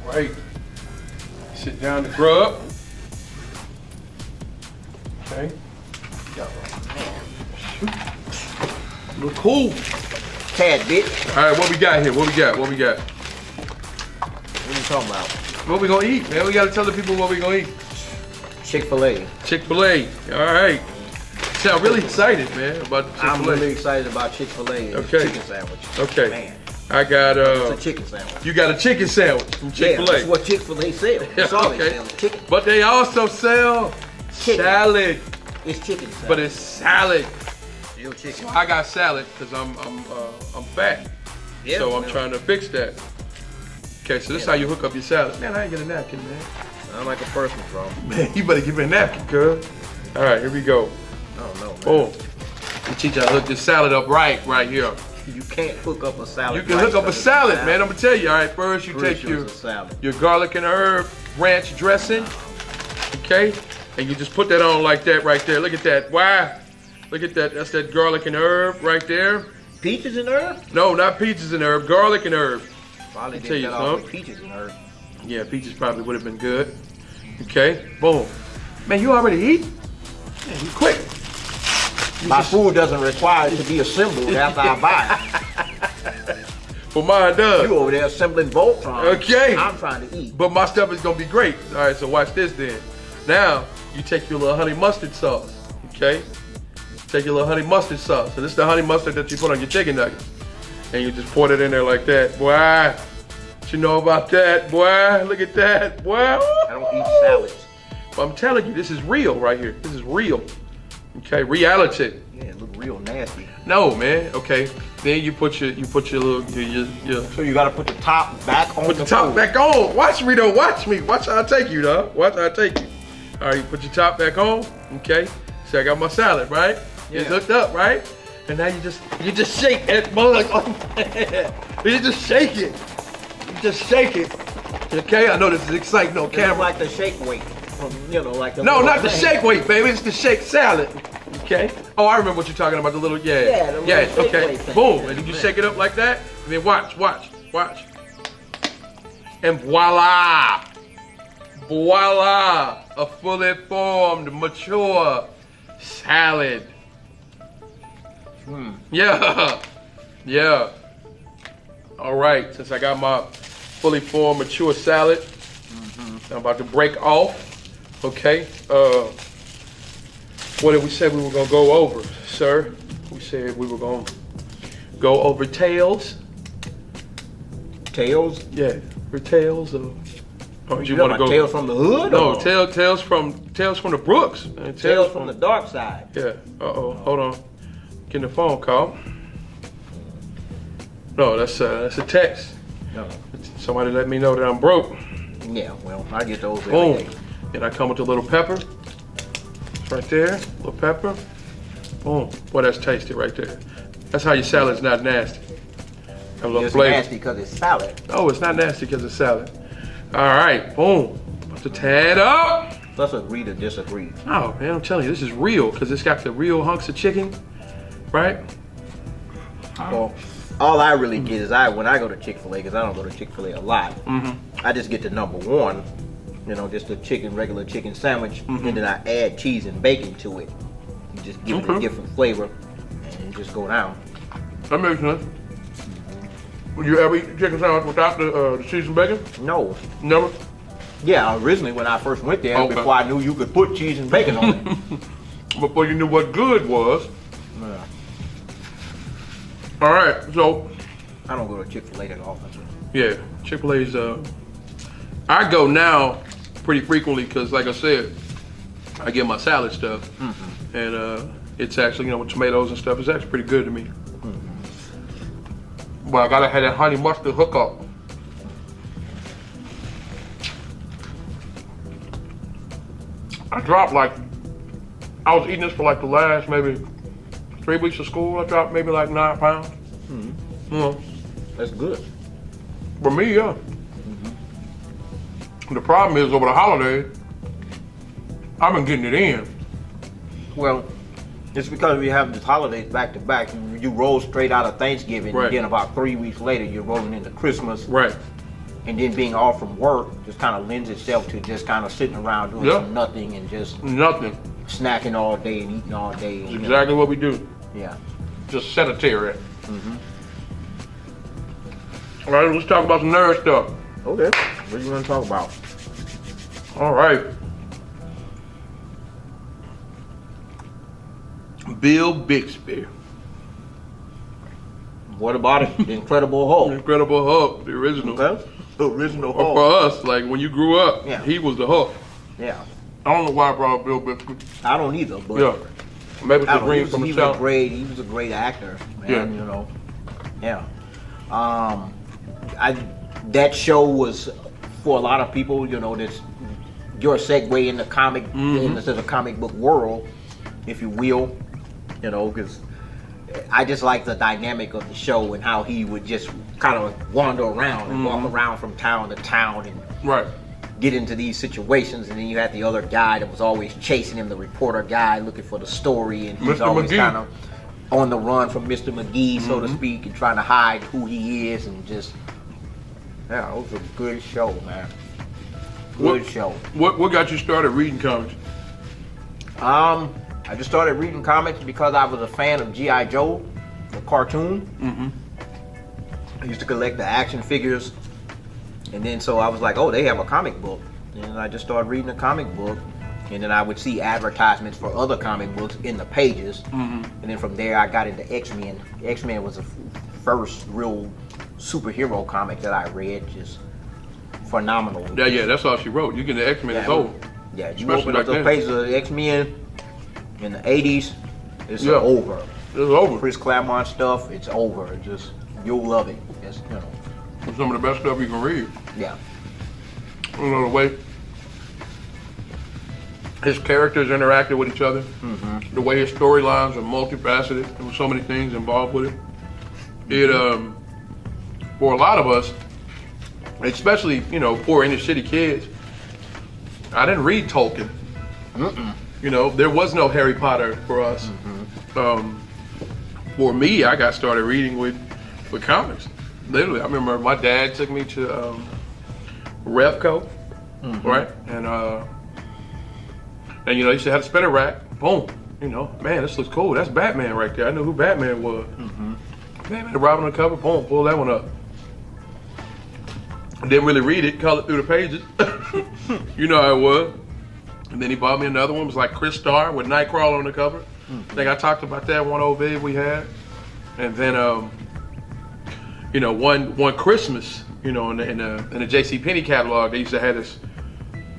Right. Sit down to grub. Okay. Look cool. Tad bitch. All right, what we got here? What we got? What are you talking about? What we gonna eat, man? We gotta tell the people what we gonna eat. Chick-Fil-A. Chick-Fil-A. All right. Sound really excited, man, about Chick-Fil-A. I'm really excited about Chick-Fil-A. Okay. Chicken sandwich. Okay. Man. I got It's a chicken sandwich. You got a chicken sandwich from Chick-Fil-A. Yeah, that's what Chick-Fil-A sells. That's all they sell. Chicken. But they also sell Chicken. salad. It's chicken salad. But it's salad. Still chicken. So I got salad because I'm fat. Yeah, so I'm trying to fix that. Okay, so this is how you hook up your salad. Man, I ain't get a napkin, man. I'm like a personal problem. Man, you better give me a napkin, girl. All right, here we go. I don't know, man. Boom. We teach you how to hook this salad up right here. You can't hook up a salad. You can hook up a salad, man. I'm gonna tell you. All right, first you take your garlic and herb ranch dressing, okay, and you just put that on like that right there. Look at that. Why? Look at that. That's that garlic and herb right there. Peaches and herb? No, not peaches and herb. Garlic and herb. Probably tell you something. Peaches and herb. Yeah, peaches probably would have been good. Okay, boom. Man, you already eat? Man, you quick. My food doesn't require it to be assembled after I buy it. Well, mine does. You over there assembling Voltron. Okay. I'm trying to eat. But my stuff is gonna be great. All right, so watch this then. Now, you take your little honey mustard sauce, okay? Take your little honey mustard sauce. So this is the honey mustard that you put on your chicken nuggets. And you just pour it in there like that. Boy, what you know about that, boy? Look at that, boy. I don't eat salads. But I'm telling you, this is real right here. This is real. Okay, reality. Yeah, it look real nasty. No, man. Okay. Then you put your little your. So you gotta put the top back on. Put the top back on. Watch me though. Watch me. Watch how I take you, dog. Watch how I take you. All right, you put your top back on. Okay. So I got my salad, right? Yeah. It's hooked up, right? And now you just shake that mug. You just shake it. You just shake it. Okay. I know this is exciting on camera. Like the shake weight. From, like the no, not the shake weight, baby. It's the shake salad. Okay. Oh, I remember what you're talking about. The little Yeah, the little shake okay. weight thing. Boom, Yeah, and then you shake it up like that. And then watch. And voila, a fully formed, mature salad. Yeah. All right. Since I got my fully formed, mature salad, I'm about to break off. Okay. What did we say we were gonna go over, sir? We said we were gonna go over tails. Tails? Yeah, for tails. Or you want to go tails from the hood? No, tails from the Brooks. Tails from the Darkside. Yeah. Hold on. Getting a phone call. No, that's a text. No. Somebody let me know that I'm broke. Yeah, well, I get those every Boom. day. And I come with a little pepper. It's right there, little pepper. Boom. Boy, that's tasty right there. That's how your salad's not nasty. Have a little It's flavor. nasty because it's salad. No, it's not nasty because it's salad. All right, boom. About to tie it up. Let's agree to disagree. Oh, man, I'm telling you, this is real because it's got the real hunks of chicken, right? Well, all I really get is when I go to Chick-Fil-A, because I don't go to Chick-Fil-A a lot, I just get the number one, just a regular chicken sandwich, and then I add cheese and bacon to it. You just give it a different flavor, and just go down. That makes sense. Would you ever eat chicken sandwich without the cheese and bacon? No. Never? Yeah, originally when I first went there, before I knew you could put cheese and bacon on it. Before you knew what good was. Yeah. All right, so. I don't go to Chick-fil-A that often. Yeah, Chick-fil-A's, I go now pretty frequently because like I said, I get my salad stuff. And it's actually, with tomatoes and stuff, it's actually pretty good to me. But I gotta have that honey mustard hookup. I dropped I was eating this for the last maybe 3 weeks of school. I dropped maybe 9 pounds. That's good. For me, yeah. The problem is over the holidays, I've been getting it in. Well, it's because we have these holidays back to back. You roll straight out of Thanksgiving, Right. and then about 3 weeks later, you're rolling into Christmas. Right. and then being off from work just kind of lends itself to just kind of sitting around doing some nothing and just nothing, snacking all day and eating all day. That's exactly what we do. Yeah. Just sedentary. All right, let's talk about some nerd stuff. Okay. What are you going to talk about? All right. Bill Bixby. What about it? The Incredible Hulk. Incredible Hulk, the original. Okay. The original Or Hulk. for us, like when you grew up, he was the Hulk. Yeah. I don't know why I brought up Bill Bixby. I don't either, but Yeah. Maybe it's a dream from he the was a great actor, man, you know. Yeah. That show was for a lot of people, you know, that's your segue in the comic into the comic book world, if you will, you know, because I just like the dynamic of the show and how he would just kind of wander around and walk around from town to town and get into these situations, and then you had the other guy that was always chasing him, the reporter guy looking for the story, and he's always kind of on the run from Mr. McGee, so to speak, and trying to hide who he is, and just it was a good show, man. Good show. What got you started reading comics? I just started reading comics because I was a fan of G.I. Joe, the cartoon. I used to collect the action figures, and then so I was like, oh, they have a comic book, and I just started reading the comic book, and then I would see advertisements for other comic books in the pages, and then from there I got into X-Men. X-Men was the first real superhero comic that I read, just phenomenal. Yeah, that's all she wrote. You get the X-Men, it's over. Yeah, you open up the pages of X-Men in the 80s, it's over. It's over. Chris Claremont stuff, it's over. It just, you'll love it. It's, you know. It's some of the best stuff you can read. Yeah. You know, the way his characters interacted with each other, the way his storylines are multifaceted, there were so many things involved with it. It, for a lot of us, especially, you know, poor inner city kids, I didn't read Tolkien. You know, there was no Harry Potter for us. For me, I got started reading with comics. Literally, I remember my dad took me to Revco, right? And you know, he said, had a spinner rack. Boom. You know, man, this looks cool. That's Batman right there. I knew who Batman was. Man, Robin on the cover. Boom, pull that one up. Didn't really read it, colored through the pages. You know how it was. And then he bought me another one. It was like Chris Starr with Nightcrawler on the cover. I think I talked about that one old vid we had. And then, you know, one Christmas, you know, in the JCPenney catalog, they used to have this,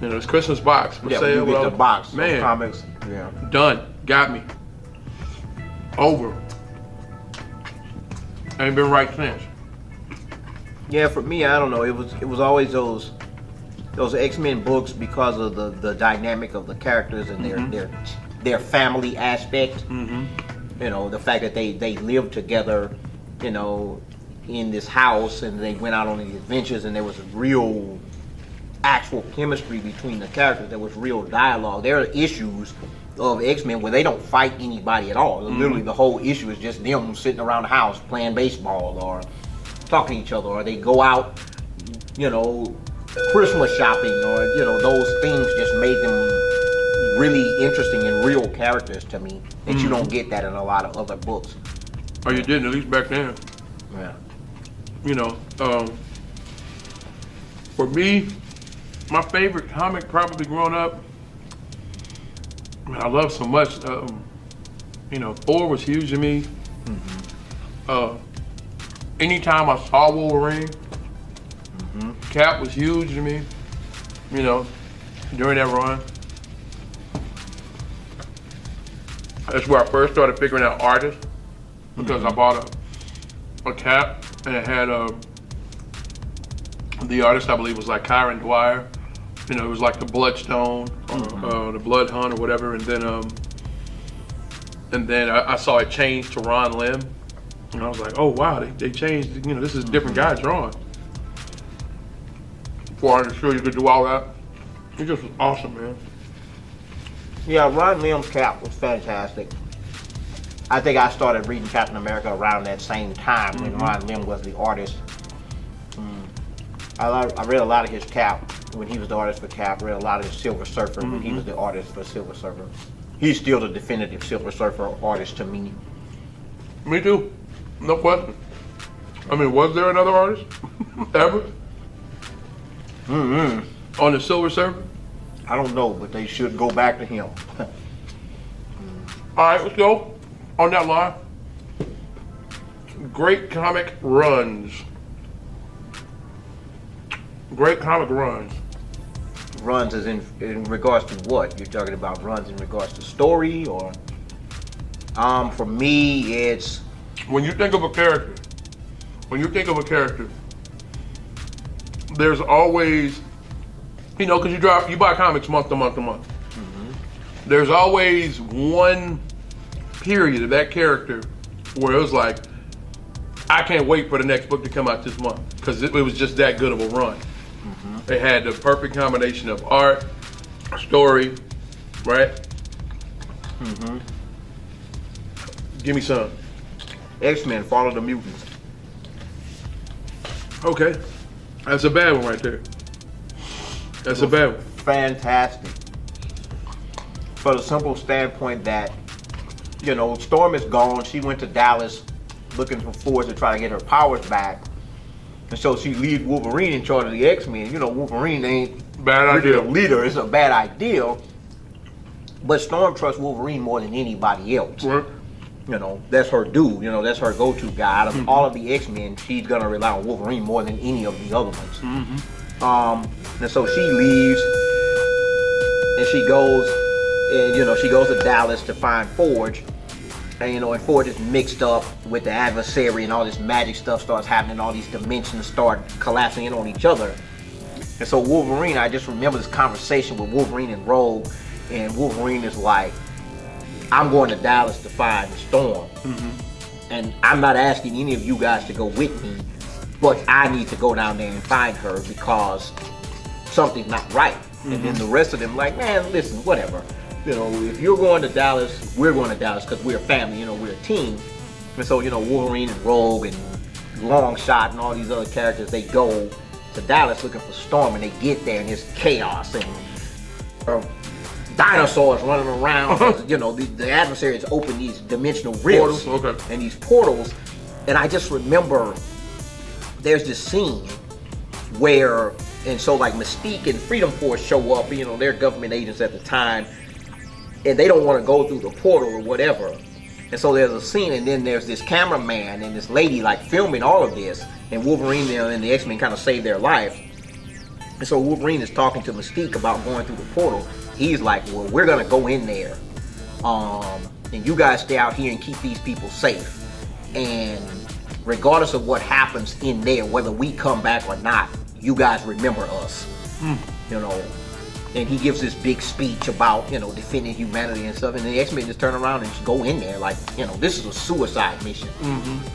you know, this Christmas box for sale. You get the box, man, comics. Yeah. Done. Got me. Over. Ain't been right since. Yeah, for me, I don't know. It was always those X-Men books because of the dynamic of the characters and their family aspect. You know, the fact that they lived together, you know, in this house, and they went out on these adventures, and there was a real actual chemistry between the characters. There was real dialogue. There are issues of X-Men where they don't fight anybody at all. Literally, the whole issue is just them sitting around the house playing baseball or talking to each other, or they go out, you know, Christmas shopping, or, you know, those things just made them really interesting and real characters to me, that you don't get that in a lot of other books. Oh, you didn't, at least back then. Yeah. You know, for me, my favorite comic probably growing up, I love so much, you know, Thor was huge to me. Anytime I saw Wolverine, Cap was huge to me, you know, during that run. That's where I first started figuring out artists, because I bought a cap, and it had the artist, I believe, was like Kyron Dwyer. You know, it was like the Bloodstone, or the Blood Hunt, or whatever. And then I saw it change to Ron Lim, and I was like, oh wow, they changed. You know, this is a different guy drawing. Before I was sure you could do all that, it just was awesome, man. Yeah, Ron Lim's Cap was fantastic. I think I started reading Captain America around that same time when Ron Lim was the artist. I read a lot of his Cap when he was the artist for Cap. Read a lot of his Silver Surfer when he was the artist for Silver Surfer. He's still the definitive Silver Surfer artist to me. Me too. No question. I mean, was there another artist ever on the Silver Surfer? I don't know, but they should go back to him. All right, let's go on that line. Great comic runs. Great comic runs. Runs is in regards to what? You're talking about runs in regards to story or? For me, it's When you think of a character, there's always, you know, because you buy comics month to month to month. There's always one period of that character where it was like, I can't wait for the next book to come out this month because it was just that good of a run. It had the perfect combination of art, story, right? Give me some. X-Men Follow the Mutants. Okay, that's a bad one right there. That's a bad one. Fantastic. For the simple standpoint that, you know, Storm is gone. She went to Dallas looking for Force to try to get her powers back. And so she leaves Wolverine in charge of the X-Men. You know, Wolverine ain't Bad really idea. a leader. It's a bad idea. But Storm trusts Wolverine more than anybody else. Right. You know, that's her dude. You know, that's her go-to guy. Out of all of the X-Men, she's gonna rely on Wolverine more than any of the other ones. And so she leaves, and she goes, and you know, she goes to Dallas to find Forge. And you know, and Forge is mixed up with the adversary, and all this magic stuff starts happening. All these dimensions start collapsing in on each other. And so Wolverine, I just remember this conversation with Wolverine and Rogue, and Wolverine is like, I'm going to Dallas to find Storm. And I'm not asking any of you guys to go with me, but I need to go down there and find her because something's not right. And then the rest of them like, man, listen, whatever. You know, if you're going to Dallas, we're going to Dallas because we're a family, you know, we're a team. And so, you know, Wolverine and Rogue and Longshot and all these other characters, they go to Dallas looking for Storm, and they get there and it's chaos and dinosaurs running around. You know, the adversaries open these dimensional rifts and these portals. And I just remember there's this scene where, and so like Mystique and Freedom Force show up, you know, they're government agents at the time, and they don't want to go through the portal or whatever. And so there's a scene, and then there's this cameraman and this lady like filming all of this, and Wolverine and the X-Men kind of save their life. And so Wolverine is talking to Mystique about going through the portal. He's like, well, we're gonna go in there, and you guys stay out here and keep these people safe. And regardless of what happens in there, whether we come back or not, you guys remember us. You know, and he gives this big speech about, you know, defending humanity and stuff, and the X-Men just turn around and just go in there like, you know, this is a suicide mission.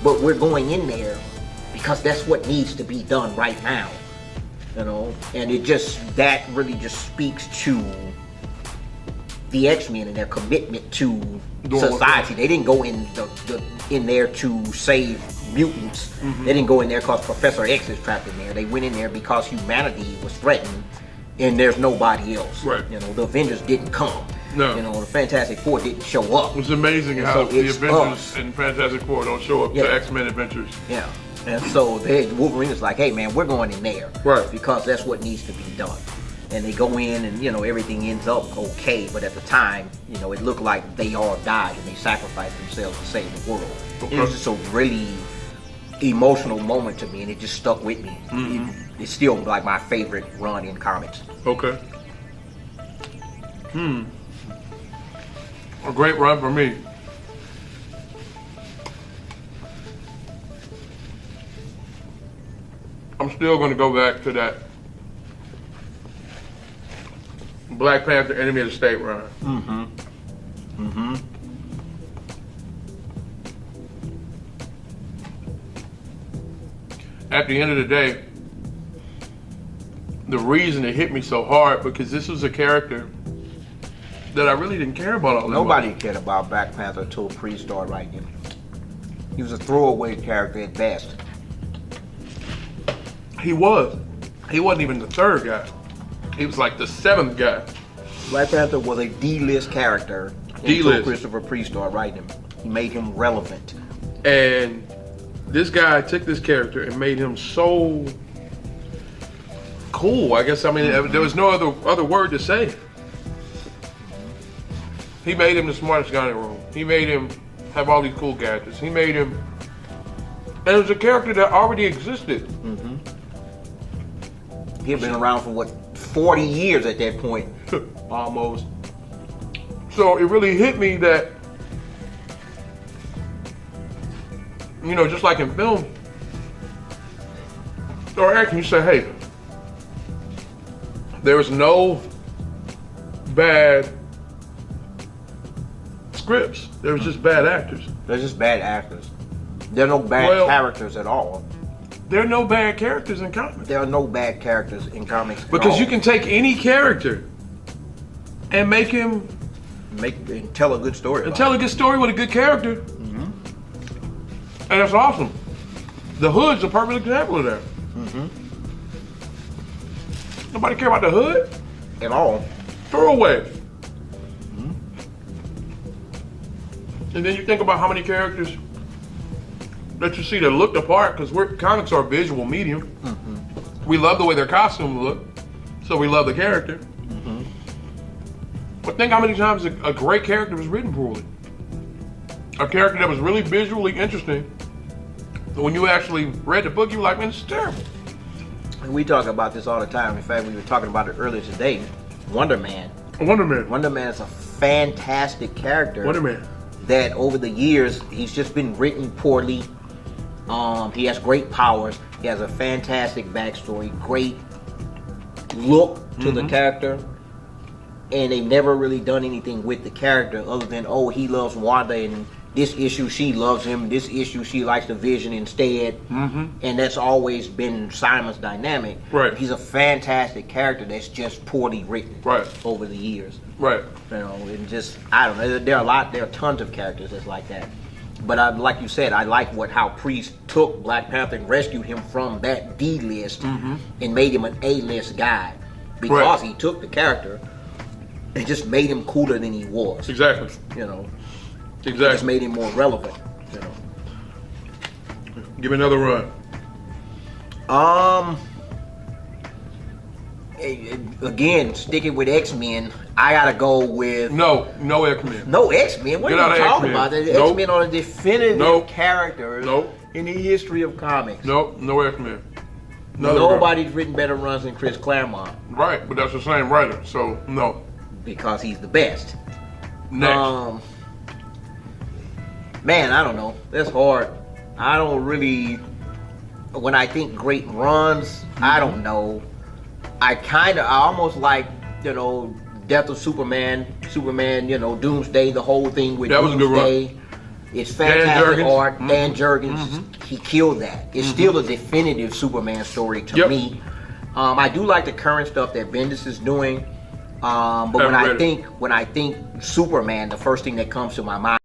But we're going in there because that's what needs to be done right now. You know, and it just, that really just speaks to the X-Men and their commitment to society. They didn't go in in there to save mutants. They didn't go in there because Professor X is trapped in there. They went in there because humanity was threatened and there's nobody else. Right. You know, the Avengers didn't come. No. You know, the Fantastic Four didn't show up. It's amazing And how so the it's Avengers us. and Fantastic Four don't show up to X-Men Adventures. Yeah. And so Wolverine is like, hey man, we're going in there. Right. Because that's what needs to be done. And they go in and, you know, everything ends up okay. But at the time, you know, it looked like they all died and they sacrificed themselves to save the world. It was just a really emotional moment to me, and it just stuck with me. It's still like my favorite run in comics. Okay. A great run for me. I'm still going to go back to that Black Panther Enemy of the State run. At the end of the day, the reason it hit me so hard because this was a character that I really didn't care about all that Nobody much. cared about Black Panther until Pre started writing him. He was a throwaway character at best. He was. He wasn't even the third guy. He was like the seventh guy. Black Panther was a D-list character. D-list. Christopher Priest started writing him. He made him relevant. And this guy took this character and made him so cool. I guess, I mean, there was no other word to say. He made him the smartest guy in the room. He made him have all these cool gadgets. He made him, and it was a character that already existed. He had been around for what, 40 years at that point, almost. So it really hit me that, you know, just like in film, or acting, you say, hey, there is no bad scripts. There's just bad actors. They're just bad actors. There are no bad characters at all. There are no bad characters in comics. There are no bad characters in comics at Because all. you can take any character and make him and tell a good story. and tell a good story with a good character. And that's awesome. The Hood's a perfect example of that. Nobody care about the Hood? At all. Throwaway. And then you think about how many characters that you see that look the part, because comics are a visual medium. We love the way their costumes look, so we love the character. But think how many times a great character was written poorly. A character that was really visually interesting. So when you actually read the book, you were like, man, this is terrible. And we talk about this all the time. In fact, we were talking about it earlier today. Wonder Man. Wonder Man. Wonder Man is a fantastic character. Wonder Man. That over the years, he's just been written poorly. He has great powers. He has a fantastic backstory, great look to the character. And they've never really done anything with the character other than, oh, he loves Wanda, and this issue she loves him, this issue she likes the Vision instead. And that's always been Simon's dynamic. Right. He's a fantastic character that's just poorly written over the years. Right. You know, and just, I don't know, there are tons of characters that's like that. But like you said, I like how Priest took Black Panther and rescued him from that D list and made him an A list guy, because he took the character and just made him cooler than he was. Exactly. You know. Exactly. Just made him more relevant. You know. Give me another run. Again, sticking with X-Men, I gotta go with no X-Men. No X-Men. What are you talking about? The X-Men are the definitive characters in the history of comics. No X-Men. Nobody's written better runs than Chris Claremont. Right, but that's the same writer, so no. Because he's the best. Next. Man, I don't know. That's hard. I don't really. When I think great runs, I don't know. I almost like, you know, Death of Superman, you know, Doomsday, the whole thing with Doomsday. That was a good run. It's fantastic art. Dan Jurgens, he killed that. It's still a definitive Superman story to me. I do like the current stuff that Bendis is doing. But when I think Superman, the first thing that comes to my mind